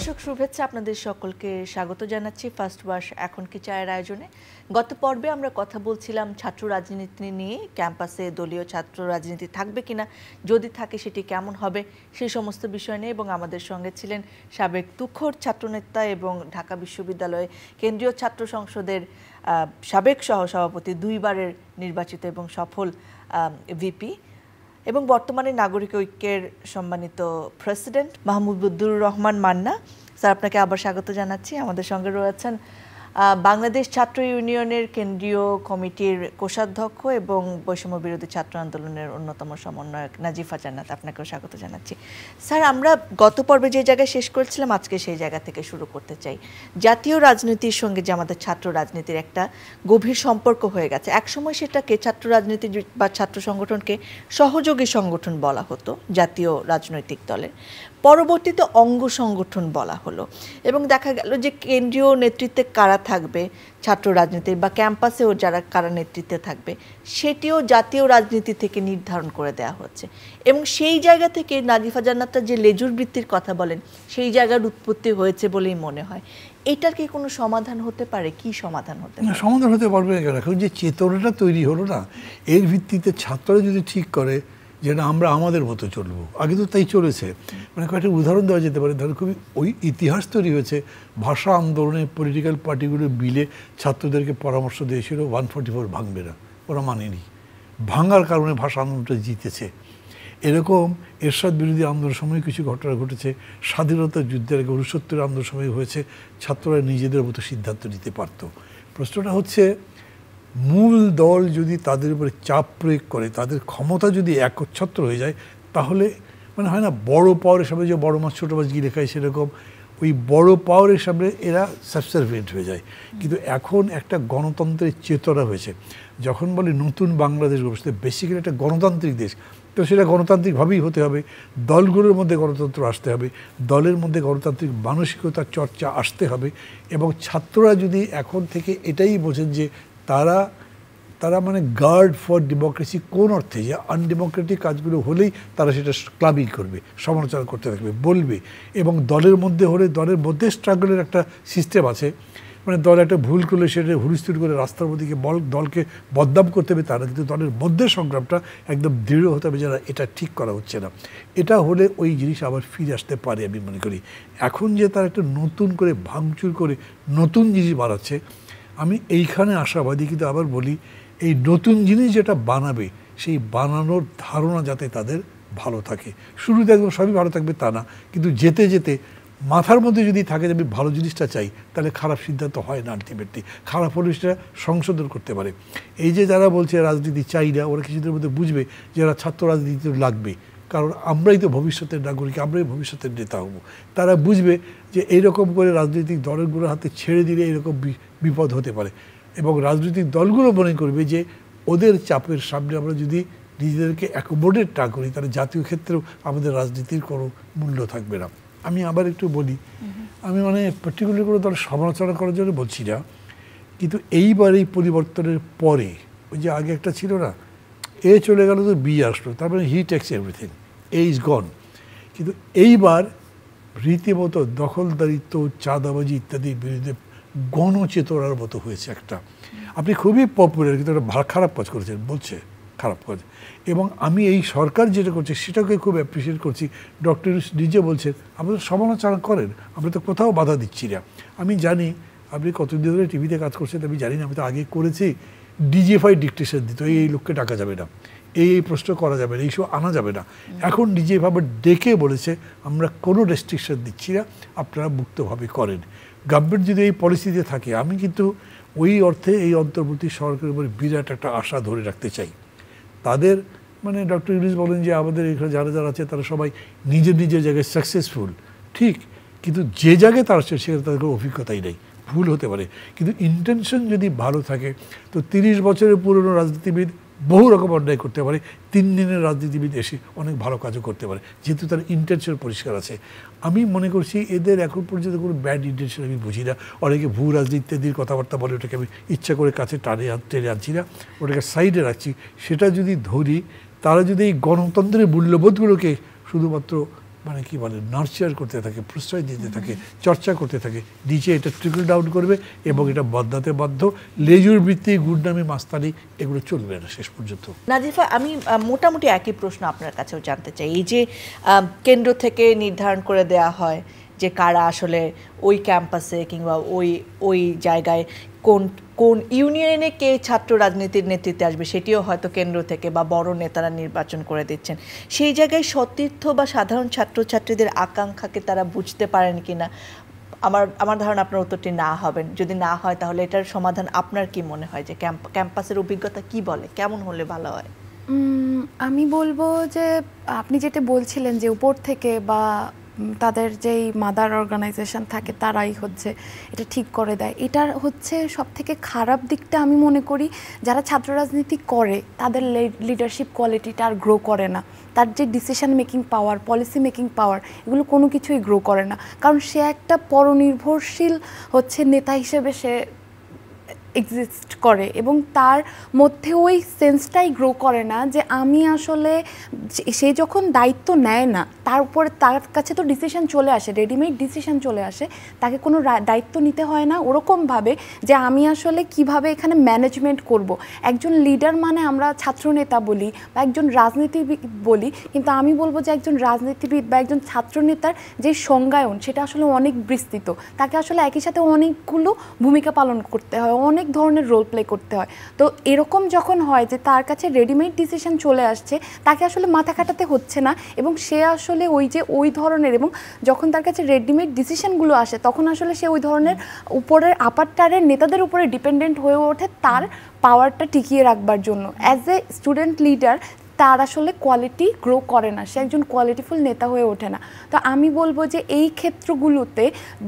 দর্শক শুভেচ্ছা, আপনাদের সকলকে স্বাগত জানাচ্ছি ফার্স্ট ওয়াশ এখন কি চায়ের আয়োজনে। গত পর্বে আমরা কথা বলছিলাম ছাত্র রাজনীতি নিয়ে, ক্যাম্পাসে দলীয় ছাত্র রাজনীতি থাকবে কিনা, যদি থাকে সেটি কেমন হবে, সেই সমস্ত বিষয় নিয়ে। এবং আমাদের সঙ্গে ছিলেন সাবেক তুখোড় ছাত্রনেতা এবং ঢাকা বিশ্ববিদ্যালয়ে কেন্দ্রীয় ছাত্র সংসদের সাবেক সহসভাপতি, দুইবারের নির্বাচিত এবং সফল ভিপি এবং বর্তমানে নাগরিক ঐক্যের সম্মানিত প্রেসিডেন্ট মাহমুদুর রহমান মান্না। স্যার, আপনাকে আবার স্বাগত জানাচ্ছি। আমাদের সঙ্গে রয়েছেন বাংলাদেশ ছাত্র ইউনিয়নের কেন্দ্রীয় কমিটির কোষাধ্যক্ষ এবং বৈষম্য বিরোধী ছাত্র আন্দোলনের অন্যতম সমন্বয়ক নাজিফা জান্নাত। আপনাকেও স্বাগত জানাচ্ছি। স্যার, আমরা গত পর্বে যে জায়গায় শেষ করেছিলাম, আজকে সেই জায়গা থেকে শুরু করতে চাই। জাতীয় রাজনীতির সঙ্গে যে আমাদের ছাত্র রাজনীতির একটা গভীর সম্পর্ক হয়ে গেছে, একসময় সেটাকে ছাত্র রাজনীতি বা ছাত্র সংগঠনকে সহযোগী সংগঠন বলা হতো জাতীয় রাজনৈতিক দলের, পরবর্তীতে অঙ্গ সংগঠন বলা হলো এবং দেখা গেল যে কেন্দ্রীয় নেতৃত্বে কারা থাকবে ছাত্র রাজনীতির বা ক্যাম্পাসেও যারা কারা নেতৃত্বে থাকবে সেটিও জাতীয় রাজনীতি থেকে নির্ধারণ করে দেওয়া হচ্ছে। এবং সেই জায়গা থেকে নাজিফা জান্নাত যে লেজুর বৃত্তির কথা বলেন, সেই জায়গার উৎপত্তি হয়েছে বলেই মনে হয়। এটার কি কোনো সমাধান হতে পারে? কি সমাধান হতে পারে? সমাধান হতে পারবে। এখন যে চেতনাটা তৈরি হলো না, এর ভিত্তিতে ছাত্ররা যদি ঠিক করে যে না আমরা আমাদের মতো চলবো, আগে তো তাই চলেছে। মানে কয়েকটা উদাহরণ দেওয়া যেতে পারে। ধরো খুবই ওই ইতিহাস তৈরি হয়েছে, ভাষা আন্দোলনে পলিটিক্যাল পার্টিগুলো বিলে ছাত্রদেরকে পরামর্শ দিয়েছিল 144 ভাঙবে না, ওরা মানেনি, ভাঙার কারণে ভাষা আন্দোলনটা জিতেছে। এরকম এরশাদ বিরোধী আন্দোলনের সময় কিছু ঘটনা ঘটেছে, স্বাধীনতা যুদ্ধের আগে 69 আন্দোলন সময় হয়েছে, ছাত্ররা নিজেদের মতো সিদ্ধান্ত নিতে পারত। প্রশ্নটা হচ্ছে মূল দল যদি তাদের উপরে চাপ প্রয়োগ করে, তাদের ক্ষমতা যদি একচ্ছত্র হয়ে যায়, তাহলে মানে হয় না বড় পাওয়ারের সামনে যে বড় মাছ ছোটো মাছ গিলে খায়, সেরকম ওই বড় পাওয়ারের সামনে এরা সাবসার্ভিয়েন্ট হয়ে যায়। কিন্তু এখন একটা গণতন্ত্রের চেতনা হয়েছে। যখন বলে নতুন বাংলাদেশ গড়ছে, বেসিক্যালি একটা গণতান্ত্রিক দেশ, তো সেটা গণতান্ত্রিকভাবেই হতে হবে। দলগুলোর মধ্যে গণতন্ত্র আসতে হবে, দলের মধ্যে গণতান্ত্রিক মানসিকতার চর্চা আসতে হবে। এবং ছাত্ররা যদি এখন থেকে এটাই বোঝেন যে তারা মানে গার্ড ফর ডেমোক্রেসি, কোন অর্থে যে আনডেমোক্রেটিক কাজগুলো হলেই তারা সেটা ক্লাবিং করবে, সমালোচনা করতে থাকবে, বলবে। এবং দলের মধ্যে হলে দলের মধ্যে স্ট্রাগলের একটা সিস্টেম আছে। মানে দল একটা ভুল করলে সেটা হুড়স্থুড় করে রাস্তার মধ্যে গিয়ে দলকে বদনাম করতে হবে তারা, কিন্তু দলের মধ্যে সংগ্রামটা একদম দৃঢ় হতে হবে যারা এটা ঠিক করা হচ্ছে না। এটা হলে ওই জিনিস আবার ফিরে আসতে পারে আমি মনে করি। এখন যে তারা একটা নতুন করে ভাঙচুর করে নতুন জিনিস বানাচ্ছে, আমি এইখানে আশাবাদী। কিন্তু আবার বলি, এই নতুন জিনিস যেটা বানাবে, সেই বানানোর ধারণা যাতে তাদের ভালো থাকে। শুরুতে একদম সবই ভালো থাকবে তা না, কিন্তু যেতে যেতে মাথার মধ্যে যদি থাকে যে আমি ভালো জিনিসটা চাই, তাহলে খারাপ সিদ্ধান্ত হয় না। আলটিমেটলি খারাপ হলে সেটা সংশোধন করতে পারে। এই যে যারা বলছে রাজনীতি চাই না, ওরা কিছুদের মধ্যে বুঝবে যে এরা ছাত্র রাজনীতি লাগবে, কারণ আমরাই তো ভবিষ্যতের নাগরিক, আমরাই ভবিষ্যতের নেতা হব। তারা বুঝবে যে এইরকম করে রাজনৈতিক দলগুলোর হাতে ছেড়ে দিলে এরকম বিপদ হতে পারে। এবং রাজনৈতিক দলগুলো মনে করবে যে ওদের চাপের সামনে আমরা যদি নিজেদেরকে অ্যাকোমোডেট না করি, তাহলে জাতীয় ক্ষেত্রেও আমাদের রাজনীতির কোনো মূল্য থাকবে না। আমি আবার একটু বলি, আমি মানে পার্টিকুলার কোনো দলের সমালোচনা করার জন্য বলছি না, কিন্তু এইবার এই পরিবর্তনের পরে ওই যে আগে একটা ছিল না, এ চলে গেল তো বি আসলো, তার মানে he takes everything, A is গন। কিন্তু এইবার রীতিমতো দখলদারিত্ব, চাঁদাবাজি ইত্যাদির বিরুদ্ধে গণচেতনার মতো হয়েছে একটা। আপনি খুবই পপুলার, কিন্তু একটা খারাপ কাজ করেছেন, বলছে খারাপ কাজ। এবং আমি এই সরকার যেটা করছে সেটাকে খুব অ্যাপ্রিসিয়েট করছি। ডক্টর নিজে বলছেন আমাদের সমালোচনা করেন, আমরা তো কোথাও বাধা দিচ্ছি না। আমি জানি আপনি কতদিন ধরে টিভিতে কাজ করছেন আমি জানি না, আমি তো আগে করেছি। ডিজিএফআই ডিকটেশন দিত, এই লোককে ডাকা যাবে না, এই প্রশ্ন করা যাবে না, এইসব আনা যাবে না। এখন ডিজিএফআই ডেকে বলেছে আমরা কোনো রেস্ট্রিকশন দিচ্ছি না, আপনারা মুক্তভাবে করেন। গভর্নমেন্ট যদি এই পলিসিতে থাকে, আমি কিন্তু ওই অর্থে এই অন্তর্বর্তী সরকারের উপরে বিরাট একটা আশা ধরে রাখতে চাই। তাদের মানে ডক্টর ইউনূস বলেন যে আমাদের এখানে যারা যারা আছে তারা সবাই নিজের নিজের জায়গায় সাকসেসফুল, ঠিক, কিন্তু যে জায়গায় তারা আছে সেখানে তাদের কোনো অভিজ্ঞতাই নেই। ভুল হতে পারে, কিন্তু ইন্টেনশন যদি ভালো থাকে তো 30 বছরের পুরনো রাজনীতিবিদ বহু রকম অন্যায় করতে পারে, 3 দিনের রাজনীতিবিদ এসে অনেক ভালো কাজও করতে পারে, যেহেতু তার ইন্টেনশন পরিষ্কার আছে। আমি মনে করছি এদের এখন পর্যন্ত কোনো ব্যাড ইন্টেনশন আমি বুঝি না। অনেকে ভূ রাজনীতির কথাবার্তা বলে, ওটাকে আমি ইচ্ছা করে কাছে টেনে আনছি না, ওটাকে সাইডে রাখছি। সেটা যদি ধরি, তারা যদি এই গণতন্ত্রের মূল্যবোধগুলোকে শুধুমাত্র মানে কি বলে নার্চার করতে থাকে, প্রশ্রয় দিতে থাকে, চর্চা করতে থাকে, নিচে এটা ট্রিকল ডাউন করবে এবং এটা বদলাতে বাধ্য। লেজুর বৃত্তি, গুন্ডামি, মাস্তানি এগুলো চলবে না শেষ পর্যন্ত। নাজিফা, আমি মোটামুটি একই প্রশ্ন আপনার কাছেও জানতে চাই। এই যে কেন্দ্র থেকে নির্ধারণ করে দেয়া হয় যে কারা আসলে ওই ক্যাম্পাসে কিংবা ওই জায়গায় কোন ইউনিয়নে কে ছাত্র রাজনীতির নেতৃত্বে আসবে, সেটিও হয়তো কেন্দ্র থেকে বা বড় নেতারা নির্বাচন করে দিচ্ছেন। সেই জায়গায় সতীর্থ বা সাধারণ ছাত্রছাত্রীদের আকাঙ্ক্ষাকে তারা বুঝতে পারেন কিনা? আমার ধারণা আপনার উত্তরটি না হবেন। যদি না হয় তাহলে এটার সমাধান আপনার কি মনে হয় যে ক্যাম্পাসের অভিজ্ঞতা কি বলে, কেমন হলে ভালো হয়? আমি বলবো যে আপনি যেটা বলছিলেন যে উপর থেকে বা তাদের যেই মাদার অর্গানাইজেশন থাকে তারাই হচ্ছে এটা ঠিক করে দেয়, এটার হচ্ছে সব থেকে খারাপ দিকটা আমি মনে করি যারা ছাত্র রাজনীতি করে তাদের লিডারশিপ কোয়ালিটিটা আর গ্রো করে না। তার যে decision making power, policy making power, এগুলো কোনো কিছুই গ্রো করে না, কারণ সে একটা পরনির্ভরশীল হচ্ছে নেতা হিসেবে সে এক্সিস্ট করে এবং তার মধ্যে ওই সেন্সটাই গ্রো করে না যে আমি আসলে, সে যখন দায়িত্ব নেয় না তার উপরে তার কাছে তো ডিসিশন চলে আসে, রেডিমেড ডিসিশন চলে আসে, তাকে কোনো দায়িত্ব নিতে হয় না ওরকমভাবে যে আমি আসলে কিভাবে এখানে ম্যানেজমেন্ট করব। একজন লিডার মানে আমরা ছাত্রনেতা বলি বা একজন রাজনীতিবিদ বলি, কিন্তু আমি বলবো যে একজন রাজনীতিবিদ বা একজন ছাত্রনেতার যে সংজ্ঞায়ন সেটা আসলে অনেক বিস্তৃত। তাকে আসলে একই সাথে অনেকগুলো ভূমিকা পালন করতে হয়, অনেক ধরনের রোল প্লে করতে হয়। তো এরকম যখন হয় যে তার কাছে রেডিমেড ডিসিশন চলে আসছে, তাকে আসলে মাথা খাটাতে হচ্ছে না এবং সে আসলে ওই ধরনের, এবং যখন তার কাছে রেডিমেড ডিসিশনগুলো আসে তখন আসলে সে ওই ধরনের উপরের আপার টায়ারের নেতাদের উপরে ডিপেন্ডেন্ট হয়ে ওঠে তার পাওয়ারটা টিকিয়ে রাখবার জন্য। অ্যাজ এ স্টুডেন্ট লিডার তার আসলে কোয়ালিটি গ্রো করে না, সে একজন কোয়ালিটিফুল নেতা হয়ে ওঠে না। তো আমি বলবো যে এই ক্ষেত্রগুলোতে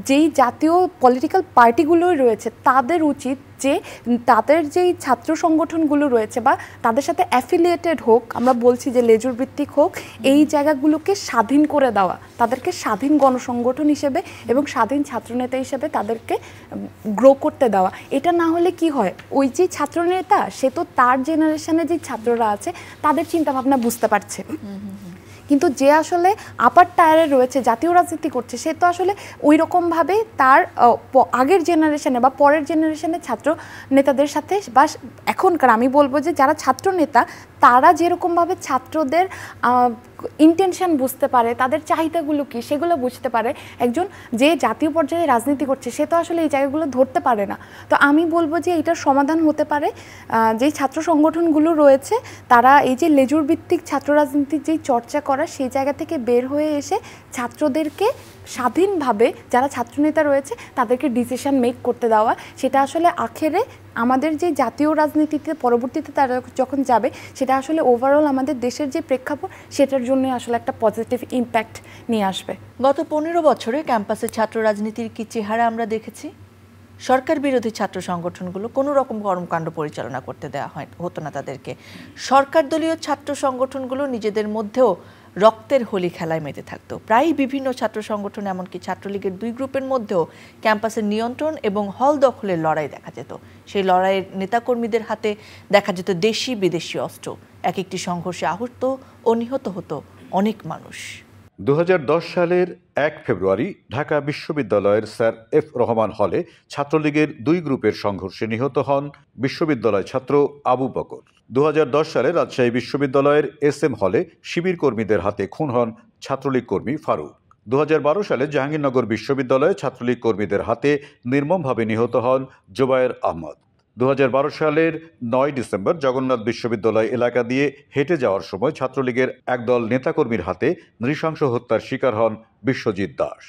যেই জাতীয় পলিটিক্যাল পার্টিগুলোই রয়েছে তাদের উচিত যে তাদের যেই ছাত্র সংগঠনগুলো রয়েছে বা তাদের সাথে অ্যাফিলিয়েটেড হোক, আমরা বলছি যে লেজুর ভিত্তিক হোক, এই জায়গাগুলোকে স্বাধীন করে দেওয়া, তাদেরকে স্বাধীন গণসংগঠন হিসেবে এবং স্বাধীন ছাত্রনেতা হিসেবে তাদেরকে গ্রো করতে দেওয়া। এটা না হলে কি হয়, ওই যে ছাত্রনেতা সে তো তার জেনারেশনে যে ছাত্ররা আছে তাদের চিন্তাভাবনা বুঝতে পারছে, কিন্তু যে আসলে আপার টায়ারে রয়েছে জাতীয় রাজনীতি করছে সে তো আসলে ওই রকমভাবে তার আগের জেনারেশনে বা পরের জেনারেশনের ছাত্র নেতাদের সাথে বা এখনকার, আমি বলবো যে যারা ছাত্র নেতা তারা যেরকমভাবে ছাত্রদের ইন্টেনশন বুঝতে পারে, তাদের চাহিদাগুলো কী সেগুলো বুঝতে পারে, একজন যে জাতীয় পর্যায়ে রাজনীতি করছে সে তো আসলে এই জায়গাগুলো ধরতে পারে না। তো আমি বলবো যে এটার সমাধান হতে পারে যেই ছাত্র সংগঠনগুলো রয়েছে তারা এই যে লেজুর ভিত্তিক ছাত্র রাজনীতির যেই চর্চা করা সেই জায়গা থেকে বের হয়ে এসে ছাত্রদেরকে স্বাধীনভাবে যারা ছাত্রনেতা রয়েছে তাদেরকে ডিসিশন মেক করতে দেওয়া। সেটা আসলে আখেরে আমাদের যে জাতীয় রাজনীতিতে পরবর্তীতে তারা যখন যাবে সেটা আসলে ওভারঅল আমাদের দেশের যে প্রেক্ষাপট সেটার জন্য আসলে একটা পজিটিভ ইম্প্যাক্ট নিয়ে আসবে। গত 15 বছরে ক্যাম্পাসে ছাত্র রাজনীতির কি চেহারা আমরা দেখেছি? সরকার বিরোধী ছাত্র সংগঠনগুলো কোনো রকম কর্মকাণ্ড পরিচালনা করতে দেওয়া হতো না তাদেরকে। সরকার দলীয় ছাত্র সংগঠনগুলো নিজেদের মধ্যেও রক্তের হোলি খেলায় মেতে থাকতো। প্রায় বিভিন্ন ছাত্র সংগঠন, এমনকি ছাত্রলীগের 2 গ্রুপের মধ্যেও ক্যাম্পাসের নিয়ন্ত্রণ এবং হল দখলের লড়াই দেখা যেত। সেই লড়াইয়ের নেতাকর্মীদের হাতে দেখা যেত দেশি বিদেশি অস্ত্র। এক একটি সংঘর্ষে আহত ও নিহত হতো অনেক মানুষ। 2010 সালের 1 ফেব্রুয়ারি ঢাকা বিশ্ববিদ্যালয়ের স্যার এফ রহমান হলে ছাত্রলীগের 2 গ্রুপের সংঘর্ষে নিহত হন বিশ্ববিদ্যালয় ছাত্র আবু বকর। 2010 সালে রাজশাহী বিশ্ববিদ্যালয়ের SM হলে শিবির কর্মীদের হাতে খুন হন ছাত্রলীগ কর্মী ফারুক। 2012 সালে জাহাঙ্গীরনগর বিশ্ববিদ্যালয়ে ছাত্রলীগ কর্মীদের হাতে নির্মমভাবে নিহত হন জোবায়ের আহমদ। 2012 সালের 9 ডিসেম্বর জগন্নাথ বিশ্ববিদ্যালয় এলাকা দিয়ে হেঁটে যাওয়ার সময় ছাত্রলীগের একদল নেতাকর্মীর হাতে নৃশংস হত্যার শিকার হন বিশ্বজিৎ দাস।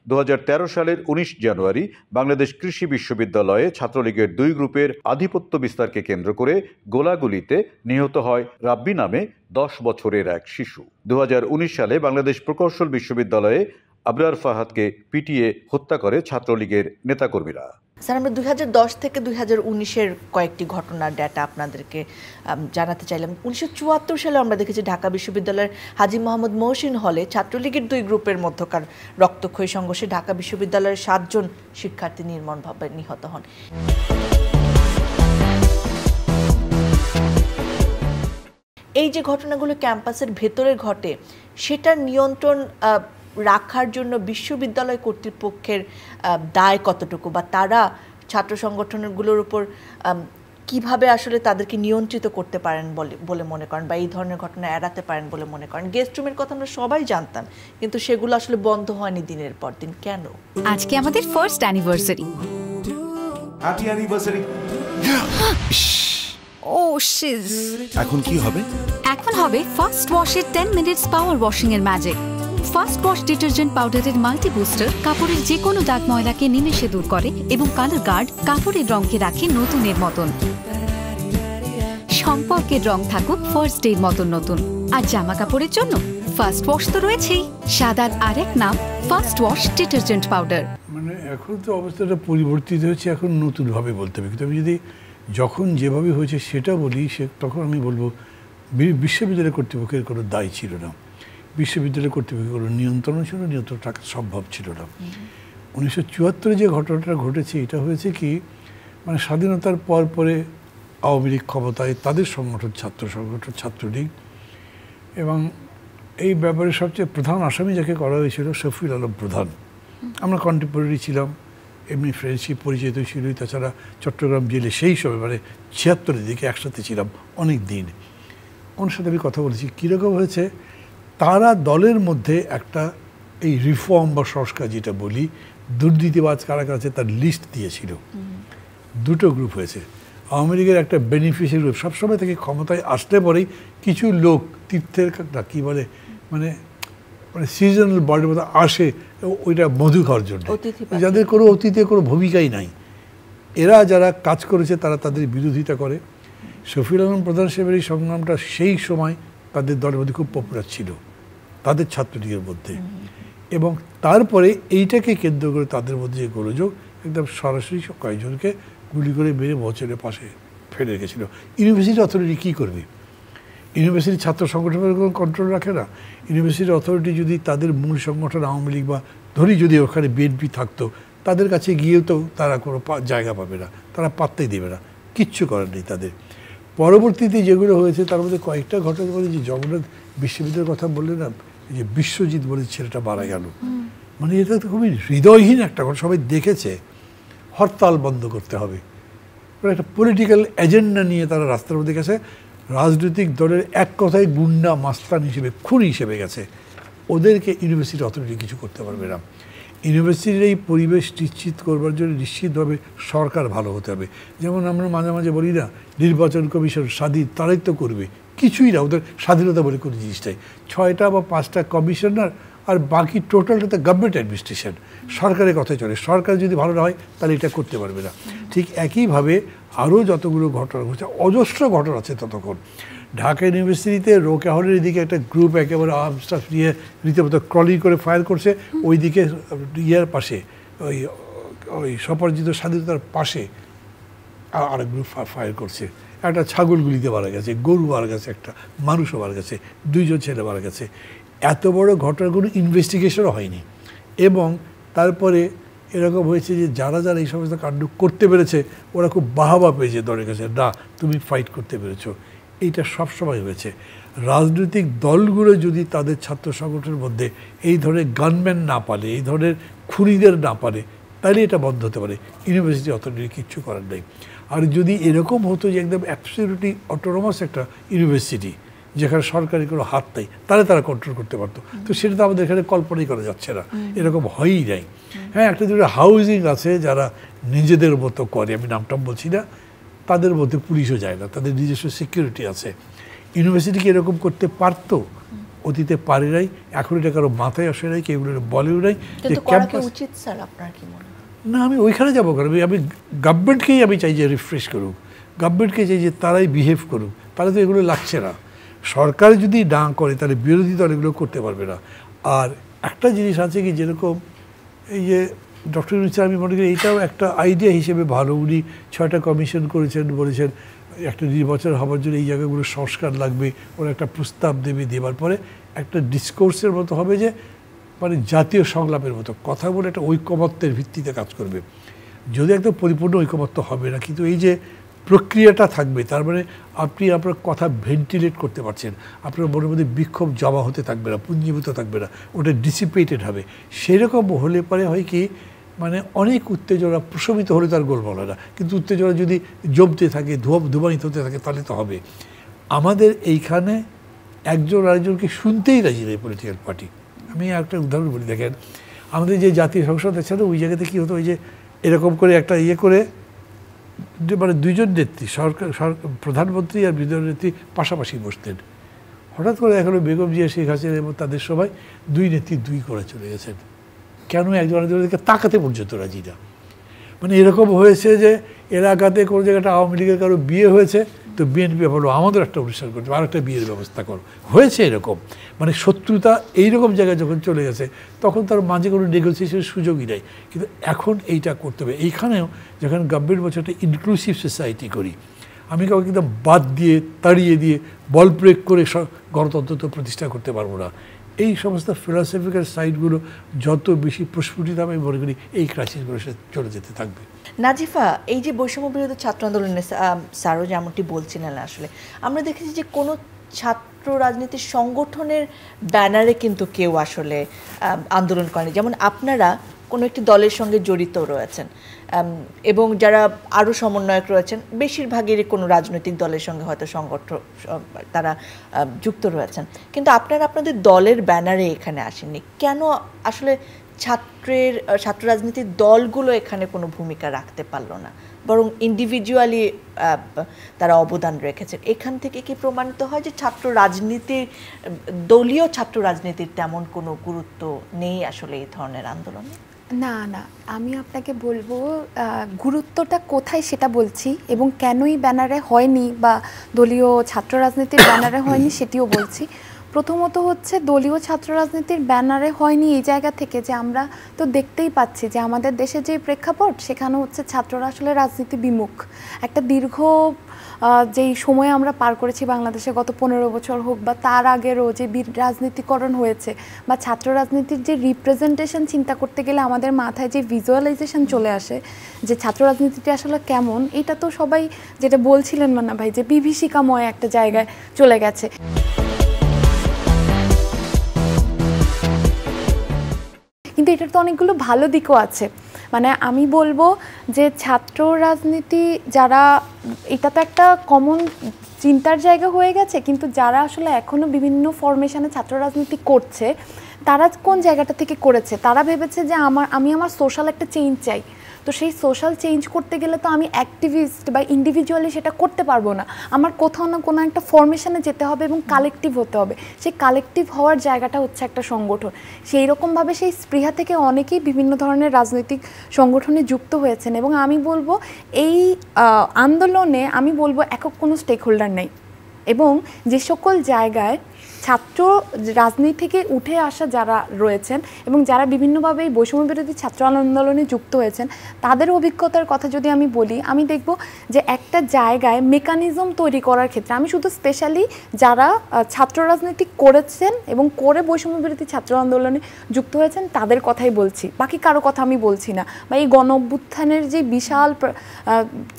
2013 সালের 19 জানুয়ারি বাংলাদেশ কৃষি বিশ্ববিদ্যালয়ে ছাত্রলীগের 2 গ্রুপের আধিপত্য বিস্তারকে কেন্দ্র করে গোলাগুলিতে নিহত হয় রাব্বি নামে 10 বছরের এক শিশু। 2019 সালে বাংলাদেশ প্রকৌশল বিশ্ববিদ্যালয়ে আবরার ফাহাদকে পিটিয়ে হত্যা করে ছাত্রলীগের নেতাকর্মীরা। স্যার, আমরা 2010 থেকে 2019-এর কয়েকটি ঘটনার ডেটা আপনাদেরকে জানাতে চাইলাম। 1974 সালে আমরা দেখেছি ঢাকা বিশ্ববিদ্যালয়ের হাজী মোহাম্মদ মহসিন হলে ছাত্রলীগের 2 গ্রুপের মধ্যকার রক্তক্ষয়ী সংঘর্ষে ঢাকা বিশ্ববিদ্যালয়ের 7 জন শিক্ষার্থী নির্মমভাবে নিহত হন। এই যে ঘটনাগুলো ক্যাম্পাসের ভেতরে ঘটে সেটার নিয়ন্ত্রণ রাখার জন্য বিশ্ববিদ্যালয় কর্তৃপক্ষের দায় কতটুকু, বা তারা ছাত্র সংগঠনগুলোর উপর কিভাবে আসলে তাদেরকে নিয়ন্ত্রিত করতে পারেন বলে মনে করেন, বা এই ধরনের ঘটনা এড়াতে পারেন বলে মনে করেন? গেস্ট রুমের কথা আমরা সবাই জানতাম, কিন্তু সেগুলো আসলে বন্ধ হয়নি দিনের পর দিন, কেন? আজকে আমাদের ফার্স্ট অ্যানিভার্সারি। Happy anniversary. ও শিজ। এখন কি হবে? এখন হবে ফার্স্ট ওয়াশের 10 মিনিটস পাওয়ার ওয়াশিং এর ম্যাজিক। ফার্স্ট ওয়াশ ডিটারজেন্ট পাউডারের মাল্টি বুস্টার কাপড়ের যে কোনো দাগ ময়লাকে নিমেষে দূর করে এবং কালার গার্ড কাপড়ের রঙকে রাখে নতুনের মতন। সম্পর্কের রং থাকুক ফার্স্ট ডের মতন নতুন। আর জামা কাপড়ের জন্য ফার্স্ট ওয়াশ তো রয়েছেই, সাদার আরেক নাম ফার্স্ট ওয়াশ ডিটারজেন্ট পাউডার। মানে এখন তো অবস্থাটা পরিবর্তিত হচ্ছে, এখন নতুনভাবে বলতে হবে। কিন্তু আমি যদি যখন যেভাবে হয়েছে সেটা বলি, তখন আমি বলবো বিশ্ববিদ্যালয় কর্তৃপক্ষের কোনো দায় ছিল না, বিশ্ববিদ্যালয় কর্তৃপক্ষের কোনো নিয়ন্ত্রণ ছিল, নিয়ন্ত্রণ থাকা সম্ভব ছিল না। 1974 যে ঘটনাটা ঘটেছে, এটা হয়েছে কি, মানে স্বাধীনতার পরে আওয়ামী লীগ ক্ষমতায়, তাদের সংগঠন ছাত্র সংগঠন ছাত্রলীগ, এবং এই ব্যাপারে সবচেয়ে প্রধান আসামি যাকে করা হয়েছিল শফিউল আলম প্রধান। আমরা কন্টেম্পোরারি ছিলাম, এমনি ফ্রেন্ডশিপ পরিচিত ছিলই, তাছাড়া চট্টগ্রাম জেলে সেই সময় মানে 76-এর দিকে একসাথে ছিলাম অনেক দিন। ওনার সাথে আমি কথা বলেছি, কীরকম হয়েছে, তারা দলের মধ্যে একটা এই রিফর্ম বা সংস্কার যেটা বলি, দুর্নীতিবাজ কারা কারা আছে তার লিস্ট দিয়েছিল। দুটো গ্রুপ হয়েছে। আওয়ামী লীগের একটা বেনিফিশিয়ারি গ্রুপ সবসময় থেকে ক্ষমতায় আসতে পরেই কিছু লোক তীর্থের কী বলে, মানে মানে সিজনাল বডির মতো আসে ওইটা মধু খাওয়ার জন্য, যাদের কোনো অতীতে কোনো ভূমিকাই নাই। এরা যারা কাজ করেছে তারা তাদের বিরোধিতা করে। শফিউল আলম প্রধান সাহেবের এই সংগ্রামটা সেই সময় তাদের দলের মধ্যে খুব পপুলার ছিল, তাদের ছাত্রলীগের মধ্যে। এবং তারপরে এইটাকে কেন্দ্র করে তাদের মধ্যে যে গোলযোগ, একদম সরাসরি কয়েকজনকে গুলি করে মেরে বছরের পাশে ফেলে রেখেছিল। ইউনিভার্সিটি অথরিটি কী করবে? ইউনিভার্সিটি ছাত্র সংগঠনের কোনো কন্ট্রোল রাখে না। ইউনিভার্সিটি অথরিটি যদি তাদের মূল সংগঠন আওয়ামী লীগ বা ধরি যদি ওখানে বিএনপি থাকতো, তাদের কাছে গিয়েও তো তারা কোনো জায়গা পাবে না, তারা পাত্তাই দেবে না, কিচ্ছু করার নেই তাদের। পরবর্তীতে যেগুলো হয়েছে তার মধ্যে কয়েকটা ঘটনা বলে, যে জগন্নাথ বিশ্ববিদ্যালয়ের কথা বললে না, যে বিশ্বজিৎ বলে ছেলেটা মারা গেল, মানে এটা তো খুবই হৃদয়হীন একটা কথা। সবাই দেখেছে, হরতাল বন্ধ করতে হবে, একটা পলিটিক্যাল এজেন্ডা নিয়ে তারা রাস্তার মধ্যে গেছে, রাজনৈতিক দলের এক কথায় গুন্ডা মাস্তান হিসেবে, খুনি হিসেবে গেছে। ওদেরকে ইউনিভার্সিটি অথরিটি কিছু করতে পারবে না। ইউনিভার্সিটির এই পরিবেশ নিশ্চিত করবার জন্য নিশ্চিতভাবে সরকার ভালো হতে হবে। যেমন আমরা মাঝে মাঝে বলি না, নির্বাচন কমিশন স্বাধীন, তারাই তো করবে, কিছুই না, ওদের স্বাধীনতা বলে কোনো জিনিসটাই। 6টা বা 5টা কমিশনার, আর বাকি টোটালটা তো গভর্নমেন্ট অ্যাডমিনিস্ট্রেশন, সরকারের কথাই চলে। সরকার যদি ভালো না হয় তাহলে এটা করতে পারবে না। ঠিক একইভাবে আরও যতগুলো ঘটনা ঘটছে, অজস্র ঘটনা আছে ততক্ষণ। ঢাকা ইউনিভার্সিটিতে রোকেয়া হলের দিকে একটা গ্রুপ একেবারে আর্মস্টাফ নিয়ে রীতিমতো ক্রলিং করে ফায়ার করছে, ওইদিকে ইয়ার পাশে ওই স্বপরাজিত স্বাধীনতার পাশে আরেক গ্রুপ ফায়ার করছে। একটা ছাগল গুলিতে মারা গেছে, গরু মারা গেছে, একটা মানুষও মারা গেছে, 2জন ছেলে মারা গেছে। এত বড় ঘটনার কোনো ইনভেস্টিগেশনও হয়নি। এবং তারপরে এরকম হয়েছে যে যারা যারা এই সমস্ত কাণ্ড করতে পেরেছে ওরা খুব বাহাবা পেয়েছে দলের কাছে, না তুমি ফাইট করতে পেরেছো। এইটা সবসময় হয়েছে। রাজনৈতিক দলগুলো যদি তাদের ছাত্র সংগঠনের মধ্যে এই ধরনের গানম্যান না পারে, এই ধরনের খুনিদের না পারে, তাহলে এটা বন্ধ হতে পারে। ইউনিভার্সিটি অথরিটি কিচ্ছু করার নেই। আর যদি এরকম হতো যে একদম অ্যাবসলিউটলি অটোনমাস একটা ইউনিভার্সিটি, যেখানে সরকারি কোনো হাত নেই, তাহলে তারা কন্ট্রোল করতে পারতো। তো সেটা তো আমাদের এখানে কল্পনাই করা যাচ্ছে না, এরকম হয়ই নাই। হ্যাঁ, একটা দুটো হাউজিং আছে যারা নিজেদের মতো করে, আমি নামটা বলছি না, তাদের মধ্যে পুলিশও যায় না, তাদের নিজস্ব সিকিউরিটি আছে। ইউনিভার্সিটি কি এরকম করতে পারতো? অতীতে পারে নাই, এখন এটা কারো মাথায় আসে নাই, কেউ বলেও নাই যে ক্যাম্পাস উচিত। স্যার আপনার কি মনে হয়? না, আমি ওইখানে যাবো কারণ আমি গভর্নমেন্টকেই আমি চাই যে রিফ্রেশ করুক, গভর্নমেন্টকে চাই যে তারাই বিহেভ করুক। তাহলে তো এগুলো লাগছে না। সরকার যদি না করে তাহলে বিরোধী দল এগুলো করতে পারবে না। আর একটা জিনিস আছে কি, যেরকম এই যে ডক্টর ইউনূস, আমি মনে করি এইটাও একটা আইডিয়া হিসেবে ভালো। উনি 6টা কমিশন করেছেন, বলেছেন একটা নির্বাচন হওয়ার জন্য এই জায়গাগুলো সংস্কার লাগবে, ওরা একটা প্রস্তাব দেবে, দেওয়ার পরে একটা ডিসকোর্সের মতো হবে, যে মানে জাতীয় সংলাপের মতো কথা বলে একটা ঐকমত্যের ভিত্তিতে কাজ করবে। যদি একদম পরিপূর্ণ ঐকমত্য হবে না, কিন্তু এই যে প্রক্রিয়াটা থাকবে, তার মানে আপনি আপনার কথা ভেন্টিলেট করতে পারছেন, আপনার মনের মধ্যে বিক্ষোভ জমা হতে থাকবে না, পুঞ্জীভূত থাকবে না, ওটা ডিসিপেটেড হবে। সেরকম হলে পরে হয় কি, মানে অনেক উত্তেজনা প্রশমিত হলে তার গোলমাল হয় না, কিন্তু উত্তেজনা যদি জমতে থাকে, ধুমায়িত হতে থাকে, তাহলে তো হবে। আমাদের এইখানে একজন আরেকজনকে শুনতেই রাজি নেই পলিটিক্যাল পার্টি। আমি একটা উদাহরণ বলি, দেখেন আমাদের যে জাতীয় সংসদ আছে না, ওই জায়গাতে কী হতো, ওই যে এরকম করে একটা করে মানে দুইজন নেত্রী, সরকার প্রধানমন্ত্রী আর বিরোধী নেত্রী পাশাপাশি বসতেন। হঠাৎ করে এখনো বেগম জিয়া, শেখ হাসিনা এবং তাদের সবাই দুই নেত্রী দুই করে চলে গেছেন। কেন? একজন আরেকজনকে তাকাতে পর্যন্ত রাজি না। মানে এরকম হয়েছে যে এলাকাতে কোনো জায়গাটা আওয়ামী লীগের কারো বিয়ে হয়েছে, তো বিএনপি বলো আমাদের একটা অনুষ্ঠান করতে, আর একটা বিয়ের ব্যবস্থা করো, হয়েছে এরকম। মানে শত্রুতা এইরকম জায়গায় যখন চলে গেছে, তখন তার মাঝে কোনো নেগোসিয়েশনের সুযোগই নেই। কিন্তু এখন এইটা করতে হবে। এইখানেও যখন গভর্নমেন্ট বলছে একটা ইনক্লুসিভ সোসাইটি করি, আমি কাউকে কিন্তু বাদ দিয়ে, তাড়িয়ে দিয়ে, বল প্রয়োগ করে গণতন্ত্র তো প্রতিষ্ঠা করতে পারবো না। এই সমস্ত ফিলোসফিক্যাল সাইডগুলো যত বেশি প্রস্ফুটিত হবে, মনে করি এই ক্রাইসিসগুলো চলে যেতে থাকবে। নাজিফা, এই যে বৈষম্য বিরোধী ছাত্র আন্দোলনে স্যারও যেমনটি বলছিলেন, আসলে আমরা দেখেছি যে কোনো ছাত্র রাজনীতির সংগঠনের ব্যানারে কিন্তু কেউ আসলে আন্দোলন করেনি। যেমন আপনারা কোনো একটি দলের সঙ্গে জড়িত রয়েছেন এবং যারা আরও সমন্বয়ক রয়েছেন বেশিরভাগেরই কোনো রাজনৈতিক দলের সঙ্গে হয়তো তারা যুক্ত রয়েছেন, কিন্তু আপনারা আপনাদের দলের ব্যানারে এখানে আসেননি কেন? আসলে ছাত্র রাজনীতির দলগুলো এখানে কোনো ভূমিকা রাখতে পারলো না, বরং ইন্ডিভিজুয়ালি তারা অবদান রেখেছেন। এখান থেকে কি প্রমাণিত হয় যে দলীয় ছাত্র রাজনীতির তেমন কোনো গুরুত্ব নেই আসলে এই ধরনের আন্দোলনে? না না, আমি আপনাকে বলবো গুরুত্বটা কোথায় সেটা বলছি, এবং কেনই ব্যানারে হয়নি বা দলীয় ছাত্র রাজনীতির ব্যানারে হয়নি সেটিও বলছি। প্রথমত হচ্ছে দলীয় ছাত্র রাজনীতির ব্যানারে হয়নি এই জায়গা থেকে যে আমরা তো দেখতেই পাচ্ছি যে আমাদের দেশে যে প্রেক্ষাপট, সেখানে হচ্ছে ছাত্ররা আসলে রাজনীতি বিমুখ। একটা দীর্ঘ যেই সময় আমরা পার করেছি বাংলাদেশে, গত 15 বছর হোক বা তার আগেরও যে রাজনীতিকরণ হয়েছে বা ছাত্র রাজনীতির যে রিপ্রেজেন্টেশন চিন্তা করতে গেলে আমাদের মাথায় যে ভিজুয়ালাইজেশন চলে আসে যে ছাত্র রাজনীতিটা আসলে কেমন, এটা তো সবাই যেটা বলছিলেন মান্না ভাই, যে বিভীষিকাময় একটা জায়গায় চলে গেছে। কিন্তু এটার তো অনেকগুলো ভালো দিকও আছে। মানে আমি বলবো যে ছাত্র রাজনীতি যারা, এটা তো একটা কমন চিন্তার জায়গা হয়ে গেছে, কিন্তু যারা আসলে এখনও বিভিন্ন ফরমেশনে ছাত্র রাজনীতি করছে, তারা কোন জায়গাটা থেকে করেছে? তারা ভেবেছে যে আমি আমার সোশ্যাল একটা চেঞ্জ চাই। তো সেই সোশ্যাল চেঞ্জ করতে গেলে তো আমি অ্যাক্টিভিস্ট বা ইন্ডিভিজুয়ালি সেটা করতে পারবো না, আমার কোথাও না কোনো একটা ফরমেশনে যেতে হবে এবং কালেকটিভ হতে হবে। সেই কালেকটিভ হওয়ার জায়গাটা হচ্ছে একটা সংগঠন। সেই রকমভাবে সেই স্পৃহা থেকে অনেকেই বিভিন্ন ধরনের রাজনৈতিক সংগঠনে যুক্ত হয়েছেন, এবং আমি বলবো এই আন্দোলনে আমি বলবো একক কোনো স্টেক হোল্ডার নেই, এবং যে সকল জায়গায় ছাত্র রাজনীতি থেকে উঠে আসা যারা রয়েছেন এবং যারা বিভিন্নভাবে এই বৈষম্য বিরোধী ছাত্র আন্দোলনে যুক্ত হয়েছেন, তাদের অভিজ্ঞতার কথা যদি আমি বলি, আমি দেখব যে একটা জায়গায় মেকানিজম তৈরি করার ক্ষেত্রে, আমি শুধু স্পেশালি যারা ছাত্র রাজনীতি করেছেন এবং করে বৈষম্য বিরোধী ছাত্র আন্দোলনে যুক্ত হয়েছেন তাদের কথাই বলছি, বাকি কারো কথা আমি বলছি না। বা এই গণ অভ্যুত্থানের যে বিশাল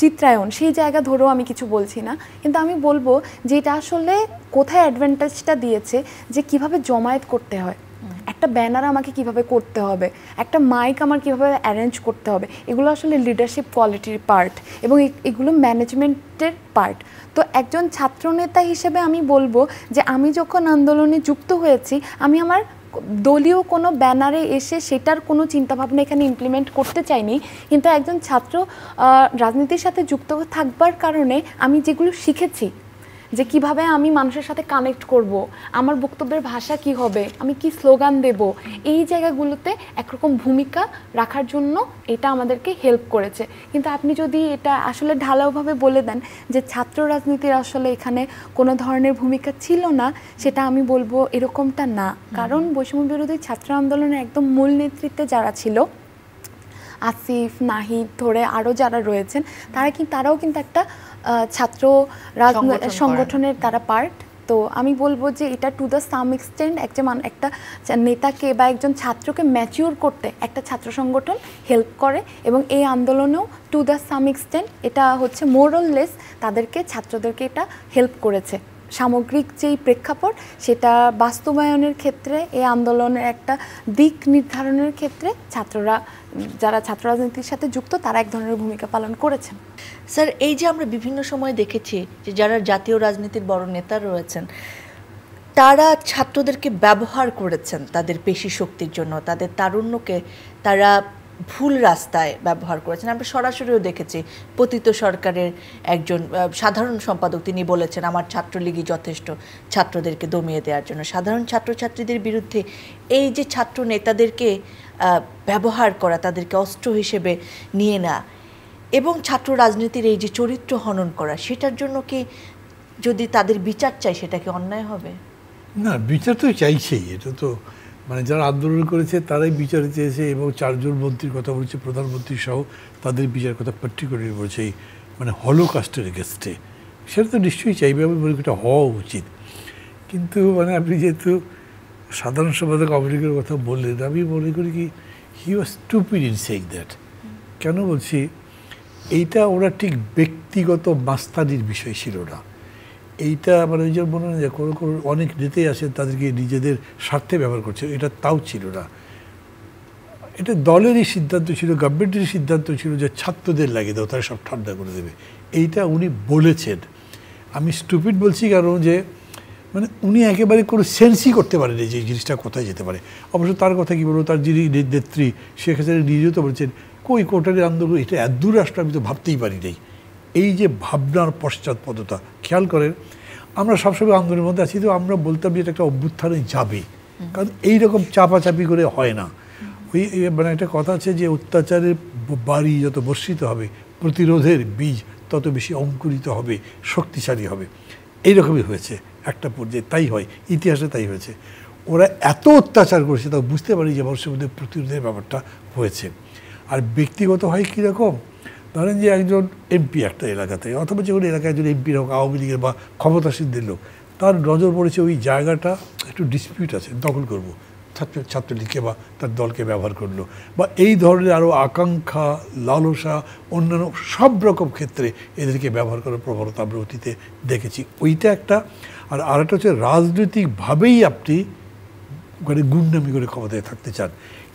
চিত্রায়ন, সেই জায়গা ধরেও আমি কিছু বলছি না, কিন্তু আমি বলবো যে এটা আসলে কোথায় অ্যাডভান্টেজটা দিয়েছে, যে কিভাবে জমায়েত করতে হয়, একটা ব্যানার আমাকে কিভাবে করতে হবে, একটা মাইক আমার কিভাবে অ্যারেঞ্জ করতে হবে, এগুলো আসলে লিডারশিপ কোয়ালিটির পার্ট এবং এগুলো ম্যানেজমেন্টের পার্ট। তো একজন ছাত্রনেতা হিসেবে আমি বলবো যে আমি যখন আন্দোলনে যুক্ত হয়েছি, আমি আমার দলীয় কোনো ব্যানারে এসে সেটার কোনো চিন্তাভাবনা এখানে ইমপ্লিমেন্ট করতে চাইনি, কিন্তু একজন ছাত্র রাজনীতির সাথে যুক্ত থাকবার কারণে আমি যেগুলো শিখেছি, যে কিভাবে আমি মানুষের সাথে কানেক্ট করব, আমার বক্তব্যের ভাষা কি হবে, আমি কি স্লোগান দেব, এই জায়গাগুলোতে একরকম ভূমিকা রাখার জন্য এটা আমাদেরকে হেল্প করেছে। কিন্তু আপনি যদি এটা আসলে ঢালাওভাবে বলে দেন যে ছাত্র রাজনীতির আসলে এখানে কোনো ধরনের ভূমিকা ছিল না, সেটা আমি বলবো এরকমটা না। কারণ বৈষম্য বিরোধী ছাত্র আন্দোলনের একদম মূল নেতৃত্বে যারা ছিল, আসিফ, নাহিদ ধরে আরও যারা রয়েছেন, তারাও কিন্তু একটা ছাত্র সংগঠনের তারা পার্ট, তো আমি বলবো যে এটা টু দ্য সাম এক্সটেন্ট একটা নেতাকে বা একজন ছাত্রকে ম্যাচিওর করতে একটা ছাত্র সংগঠন হেল্প করে, এবং এই আন্দোলনেও টু দ্য সাম এক্সটেন্ট এটা হচ্ছে মোরলেস তাদেরকে ছাত্রদেরকে এটা হেল্প করেছে। সামগ্রিক যেই প্রেক্ষাপট সেটা বাস্তবায়নের ক্ষেত্রে এই আন্দোলনের একটা দিক নির্ধারণের ক্ষেত্রে যারা ছাত্র রাজনীতির সাথে যুক্ত তারা এক ধরনের ভূমিকা পালন করেছেন। স্যার, এই যে আমরা বিভিন্ন সময় দেখেছি যে যারা জাতীয় রাজনীতির বড় নেতা রয়েছেন তারা ছাত্রদেরকে ব্যবহার করেছেন তাদের পেশি শক্তির জন্য, তাদের তারুণ্যকে তারা ভুল রাস্তায় ব্যবহার করেছেন। আমরা সরাসরিও দেখেছি পতিত সরকারের একজন সাধারণ সম্পাদক তিনি বলেছেন আমার ছাত্রলীগই যথেষ্ট ছাত্রদেরকে দমিয়ে দেওয়ার জন্য। সাধারণ ছাত্রছাত্রীদের বিরুদ্ধে এই যে ছাত্র নেতাদেরকে ব্যবহার করা, তাদেরকে অস্ত্র হিসেবে নিয়ে নেওয়া এবং ছাত্র রাজনীতির এই যে চরিত্র হনন করা, সেটার জন্য কি যদি তাদের বিচার চাই সেটা কি অন্যায় হবে? না, বিচার তো চাইছেই। এটা তো মানে যারা আন্দোলন করেছে তারাই বিচার চেয়েছে, এবং 4 জন মন্ত্রীর কথা বলছে, প্রধানমন্ত্রী সহ তাদের বিচার কথা পার্টিকুলারলি বলছে এই মানে হলোকাস্টের এগেস্টে। সেটা তো নিশ্চয়ই চাইবে, আমি মনে করি এটা হওয়া উচিত। কিন্তু মানে আপনি যেহেতু সাধারণ সম্পাদক আমেরিকার কথা বললেন, আমি মনে করি কি হি ওয়াজ স্টুপিড ইন সেইং দ্যাট। কেন বলছি, এইটা ওরা ঠিক ব্যক্তিগত মাস্তানির বিষয় ছিল না। এইটা মানে ওই যে মনে হয় যে কোনো অনেক নেতাই আছেন তাদেরকে নিজেদের স্বার্থে ব্যবহার করছে, এটা তাও ছিল না। এটা দলেরই সিদ্ধান্ত ছিল, গভর্নমেন্টেরই সিদ্ধান্ত ছিল যে ছাত্রদের লাগিয়ে দাও, তারা সব ঠান্ডা করে দেবে। এইটা উনি বলেছেন। আমি স্টুপিড বলছি কারণ যে মানে উনি একেবারে কোনো সেন্সই করতে পারেনি যে এই জিনিসটা কোথায় যেতে পারে। অবশ্য তার কথা কী বলবো, তার যিনি নেত্রী শেখ হাসিনা নিজেও তো বলছেন কই কোটারি আন্দোলন এটা এত দূর রাষ্ট্র আমি তো ভাবতেই পারি নাই। এই যে ভাবনার পশ্চাৎপদতা খেয়াল করেন, আমরা সবসময় আন্দোলনের মধ্যে আছি, তো আমরা বলতাম যে এটা একটা অভ্যুত্থানে যাবে, কারণ এইরকম চাপাচাপি করে হয় না। ওই মানে একটা কথা আছে যে অত্যাচারের বাড়ি যত বর্ষিত হবে প্রতিরোধের বীজ তত বেশি অঙ্কুরিত হবে, শক্তিশালী হবে। এইরকমই হয়েছে একটা পর্যায়ে, তাই হয়, ইতিহাসে তাই হয়েছে। ওরা এত অত্যাচার করেছে তাও বুঝতে পারি যে মানুষের মধ্যে প্রতিরোধের ব্যাপারটা হয়েছে। আর ব্যক্তিগত হয় কীরকম, ধরেন যে একজন এমপি একটা এলাকাতে, অথবা যে কোনো এলাকায় একজন এমপির হোক, আওয়ামী লীগের বা ক্ষমতাসীনদের লোক, তার নজর পড়েছে ওই জায়গাটা একটু ডিসপিউট আছে, দখল করবো, ছাত্রলীগকে বা তার দলকে ব্যবহার করলো, বা এই ধরনের আরও আকাঙ্ক্ষা, লালসা, অন্যান্য সব রকম ক্ষেত্রে এদেরকে ব্যবহার করার প্রবণতা আমরা অতীতে দেখেছি। ওইটা একটা। আর আরেকটা হচ্ছে রাজনৈতিকভাবেই আপনি মানে গুন্ডামি করে ক্ষমতায় থাকতে চান।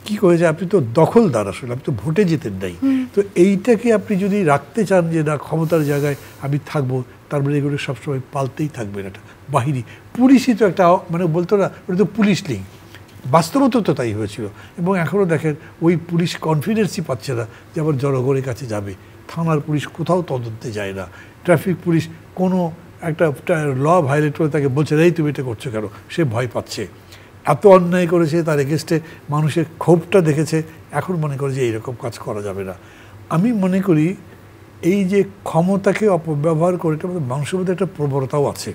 কী করেছে, আপনি তো দখলদার, আসলে আপনি তো ভোটে যেতেন নাই। তো এইটাকে আপনি যদি রাখতে চান যে না ক্ষমতার জায়গায় আমি থাকবো, তার মানে এগুলো সবসময় পালতেই থাকবেন। একটা বাহিনী পুলিশই তো একটা মানে বলতো না ওটা তো পুলিশ লিগ, বাস্তবতা তো তাই হয়েছিল। এবং এখনও দেখেন ওই পুলিশ কনফিডেন্সই পাচ্ছে না যে আবার জনগণের কাছে যাবে। থানার পুলিশ কোথাও তদন্তে যায় না, ট্রাফিক পুলিশ কোনো একটা ল ভায়োলেট করে তাকে বলছে এই তুমি এটা করছো কেন, সে ভয় পাচ্ছে। এত অন্যায় করেছে, তার এগেস্টে মানুষের ক্ষোভটা দেখেছে, এখন মনে করে যে এইরকম কাজ করা যাবে না। আমি মনে করি এই যে ক্ষমতাকে অপব্যবহার করে এটা মানুষের মধ্যে একটা প্রবণতাও আছে।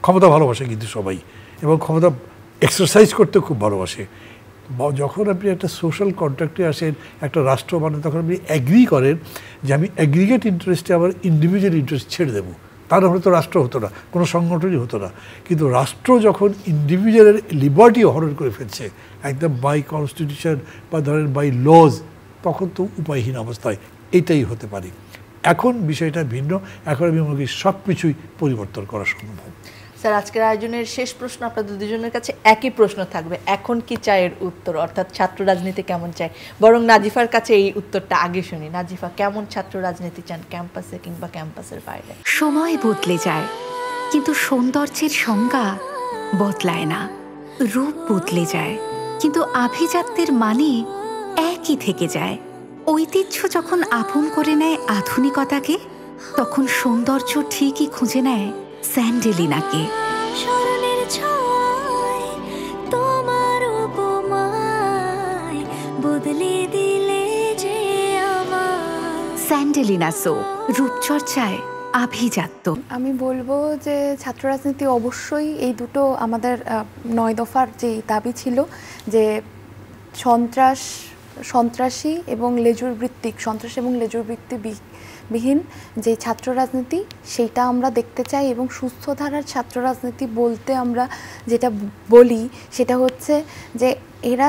ক্ষমতা ভালোবাসে কিন্তু সবাই, এবং ক্ষমতা এক্সারসাইজ করতে খুব ভালোবাসে। যখন আপনি একটা সোশ্যাল কন্ট্রাক্টে আসেন, একটা রাষ্ট্র মানে, তখন আপনি অ্যাগ্রি করেন যে আমি অ্যাগ্রিগেট ইন্টারেস্টে আবার ইন্ডিভিজুয়াল ইন্টারেস্ট ছেড়ে দেবো, তার হলে তো রাষ্ট্র হতো না, কোনো সংগঠনই হতো না। কিন্তু রাষ্ট্র যখন ইন্ডিভিজুয়ালের লিবার্টি হরণ করে ফেলছে একদম বাই কনস্টিটিউশন বা ধরেন বাই লজ, তখন তো উপায়হীন অবস্থায় এটাই হতে পারে। এখন বিষয়টা ভিন্ন, এখন আমি মনে করি সব কিছুই পরিবর্তন করা সম্ভব। স্যার, আজকের আয়োজনের শেষ প্রশ্ন আপনাদের দুজনের কাছে একই প্রশ্ন থাকবে, এখন কি চায়ের উত্তর, অর্থাৎ ছাত্র রাজনীতি কেমন চাই। বরং নাজিফার কাছে এই উত্তরটা আগে শুনি। নাজিফা, কেমন ছাত্র রাজনীতি চান, ক্যাম্পাসে কিংবা ক্যাম্পাসের বাইরে? সময় বদলে যায়, কিন্তু সৌন্দর্যের সংজ্ঞা বদলায় না। রূপ বদলে যায়, কিন্তু আভিজাত্যের মানে একই থেকে যায়। ঐতিহ্য যখন আপন করে নেয় আধুনিকতাকে, তখন সৌন্দর্য ঠিকই খুঁজে নেয় স্যান্ডেলিনাকে। স্মরণের ছয় তোমার উপমায় বদলে দিলে যে আমার। স্যান্ডেলিনা সো, রূপচর্চায় আভিজাত্য। আমি বলবো যে ছাত্র রাজনীতি অবশ্যই এই দুটো আমাদের 9 দফার যে দাবি ছিল যে সন্ত্রাস সন্ত্রাসী এবং লেজুর ভিত্তিক সন্ত্রাস এবং লেজুর বিহীন যে ছাত্র রাজনীতি সেইটা আমরা দেখতে চাই এবং সুস্থ ধারার ছাত্র রাজনীতি বলতে আমরা যেটা বলি সেটা হচ্ছে যে এরা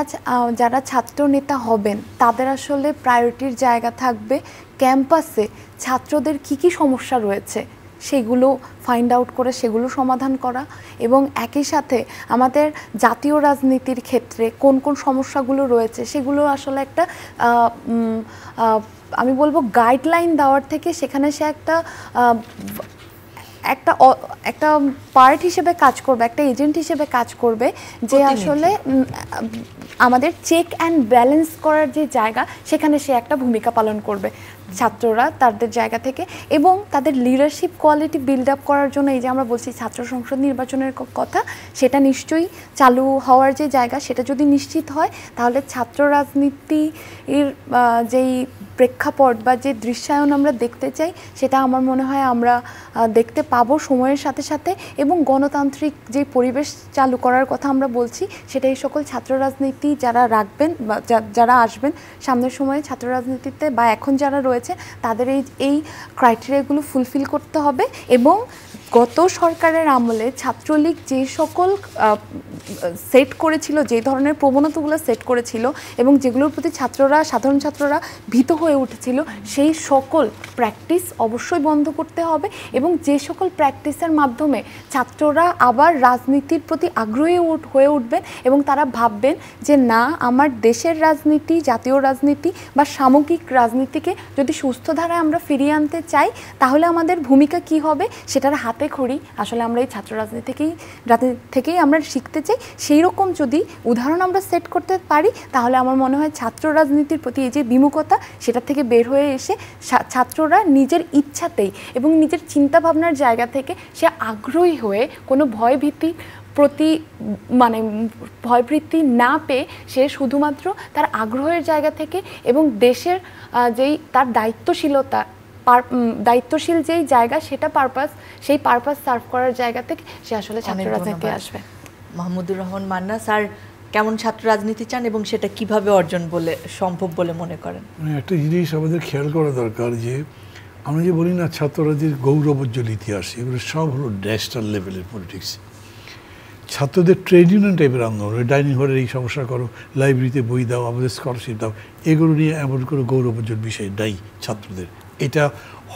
যারা ছাত্র নেতা হবেন তাদের আসলে প্রায়োরিটির জায়গা থাকবে ক্যাম্পাসে ছাত্রদের কি সমস্যা রয়েছে সেগুলো ফাইন্ড আউট করে সেগুলো সমাধান করা এবং একই সাথে আমাদের জাতীয় রাজনীতির ক্ষেত্রে কোন কোন সমস্যাগুলো রয়েছে সেগুলো আসলে একটা আমি বলবো গাইডলাইন দেওয়ার থেকে সেখানে সে একটা পার্ট হিসেবে কাজ করবে, একটা এজেন্ট হিসেবে কাজ করবে যে আসলে আমাদের চেক অ্যান্ড ব্যালেন্স করার যে জায়গা সেখানে সে একটা ভূমিকা পালন করবে ছাত্ররা তাদের জায়গা থেকে এবং তাদের লিডারশিপ কোয়ালিটি বিল্ড আপ করার জন্য এই যে আমরা বলছি ছাত্র সংসদ নির্বাচনের কথা সেটা নিশ্চয়ই চালু হওয়ার যে জায়গা সেটা যদি নিশ্চিত হয় তাহলে ছাত্র রাজনীতির যেই প্রেক্ষাপট বা যে দৃশ্যায়ন আমরা দেখতে চাই সেটা আমার মনে হয় আমরা দেখতে পাবো সময়ের সাথে সাথে এবং গণতান্ত্রিক যে পরিবেশ চালু করার কথা আমরা বলছি সেটা এই সকল ছাত্র রাজনীতি যারা রাখবেন বা যারা আসবেন সামনের সময়ে ছাত্র রাজনীতিতে বা এখন যারা রয়েছে তাদের এই ক্রাইটেরিয়াগুলো ফুলফিল করতে হবে এবং গত সরকারের আমলে ছাত্রলীগ যে সকল সেট করেছিল যে ধরনের প্রবণতাগুলো সেট করেছিল এবং যেগুলোর প্রতি সাধারণ ছাত্ররা ভীত হয়ে উঠেছিল সেই সকল প্র্যাকটিস অবশ্যই বন্ধ করতে হবে এবং যে সকল প্র্যাকটিসের মাধ্যমে ছাত্ররা আবার রাজনীতির প্রতি আগ্রহী হয়ে উঠবেন এবং তারা ভাববেন যে না আমার দেশের রাজনীতি জাতীয় রাজনীতি বা সামগ্রিক রাজনীতিকে যদি সুস্থ ধারায় আমরা ফিরিয়ে আনতে চাই তাহলে আমাদের ভূমিকা কি হবে সেটার হাতে খড়ি আসলে আমরা এই ছাত্র রাজনীতি থেকেই আমরা শিখতে চাই। সেই রকম যদি উদাহরণ আমরা সেট করতে পারি তাহলে আমার মনে হয় ছাত্র রাজনীতির প্রতি এই যে বিমুখতা সেটা থেকে বের হয়ে এসে ছাত্ররা নিজের ইচ্ছাতেই এবং নিজের চিন্তাভাবনার জায়গা থেকে সে আগ্রহী হয়ে কোনো ভয়ভীতির প্রতি ভয়ভীতি না পেয়ে সে শুধুমাত্র তার আগ্রহের জায়গা থেকে এবং দেশের যেই তার দায়িত্বশীল যেই জায়গা সেই পারপাস সার্ভ করার জায়গা থেকে সে আসলে ছাত্র রাজনীতি আসবে। মাহমুদুর রহমান মান্না স্যার কেমন ছাত্র রাজনীতি চান এবং সেটা কিভাবে অর্জন সম্ভব বলে মনে করেন? একটা জিনিস আমাদের খেয়াল করা দরকার যে আমরা যে বলি না ছাত্র রাজনীতির গৌরবোজ্জ্বল ইতিহাস এগুলো সব হলো ন্যাশনাল লেভেলের পলিটিক্স। ছাত্রদের ট্রেড ইউনিয়ন টাইপের আন্দোলন ডাইনিং হলের এই সমস্যা করো লাইব্রেরিতে বই দাও আমাদের স্কলারশিপ দাও এগুলো নিয়ে এমন কোনো গৌরবোজ্জ্বল বিষয় নাই ছাত্রদের। এটা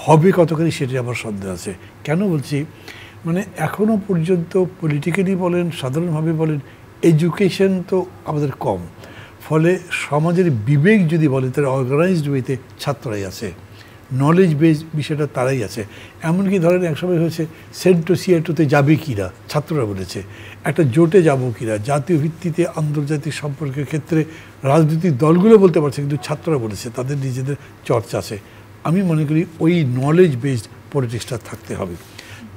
হবে কতখানি সেটা আমার সন্দেহ আছে। কেন বলছি এখনও পর্যন্ত পলিটিক্যালি বলেন সাধারণভাবে বলেন এডুকেশন তো আমাদের কম, ফলে সমাজের বিবেক যদি বলে তারা অর্গানাইজড ওয়েতে ছাত্ররাই আছে, নলেজ বেস বিষয়টা তারাই আছে। এমনকি ধরেন একসময় হয়েছে সেন্টো সিয়াটোতে যাবে কিনা ছাত্ররা বলেছে, একটা জোটে যাব কিনা, জাতীয় ভিত্তিতে আন্তর্জাতিক সম্পর্কের ক্ষেত্রে রাজনৈতিক দলগুলো বলতে পারছে কিন্তু ছাত্ররা বলেছে তাদের নিজেদের চর্চা আছে। আমি মনে করি ওই নলেজ বেসড পলিটিক্সটা থাকতে হবে।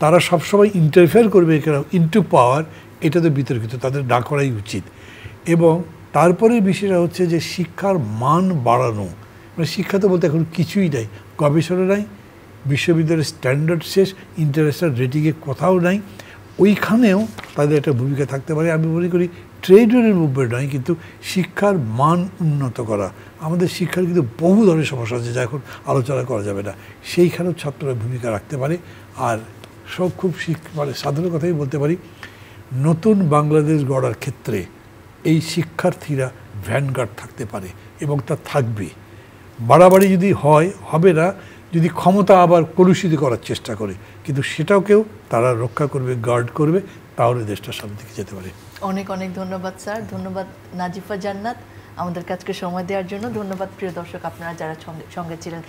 তারা সবসময় ইন্টারফেয়ার করবে ইনটু পাওয়ার এটা তো বিতর্কিত, তাদের না করাই উচিত। এবং তারপরে বিষয়টা হচ্ছে যে শিক্ষার মান বাড়ানো, শিক্ষা তো বলতে এখন কিছুই নাই, গবেষণা নাই, বিশ্ববিদ্যালয়ের স্ট্যান্ডার্ড শেষ, ইন্টারন্যাশনাল রেটিংয়ে কোথাও নাই, ওইখানেও তাদের একটা ভূমিকা থাকতে পারে। আমি মনে করি ট্রেড ইউনিয়ন মুভমেন্ট নয় কিন্তু শিক্ষার মান উন্নত করা। আমাদের শিক্ষার কিন্তু বহু ধরনের সমস্যা আছে যা এখন আলোচনা করা যাবে না, সেইখানেও ছাত্ররা ভূমিকা রাখতে পারে। আর সব খুব সাধারণ কথাই বলতে পারি, নতুন বাংলাদেশ গড়ার ক্ষেত্রে এই শিক্ষার্থীরা ভ্যানগার্ড থাকতে পারে এবং তা থাকবে। বাড়াবাড়ি যদি হবে না, যদি ক্ষমতা আবার কলুষিত করার চেষ্টা করে, কিন্তু সেটাকেও তারা রক্ষা করবে, গার্ড করবে, তাহলে দেশটা সামনের দিকে যেতে পারে। অনেক অনেক ধন্যবাদ স্যার, ধন্যবাদ নাজিফা জান্নাত আমাদের কাছকে সময় দেওয়ার জন্য। ধন্যবাদ প্রিয় দর্শক আপনারা যারা সঙ্গে ছিলেন।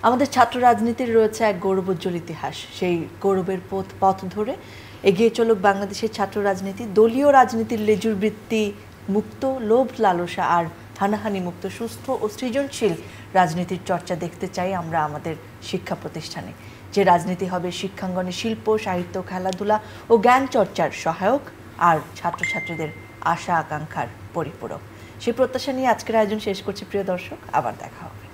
আমাদের ছাত্র রাজনীতির রয়েছে এক গৌরবোজ্জ্বল ইতিহাস, সেই গৌরবের পথ ধরে এগিয়ে চলুক বাংলাদেশের ছাত্র রাজনীতি। দলীয় রাজনীতির লেজুর বৃত্তি মুক্ত, লোভ লালসা আর হানাহানি মুক্ত সুস্থ ও সৃজনশীল রাজনীতির চর্চা দেখতে চাই আমরা আমাদের শিক্ষা প্রতিষ্ঠানে। যে রাজনীতি হবে শিক্ষাঙ্গনে শিল্প, সাহিত্য, খেলাধুলা ও জ্ঞান চর্চার সহায়ক আর ছাত্রছাত্রীদের আশা আকাঙ্ক্ষার পরিপূরক। সেই প্রত্যাশা নিয়ে আজকের আয়োজন শেষ করছি প্রিয় দর্শক, আবার দেখা হবে।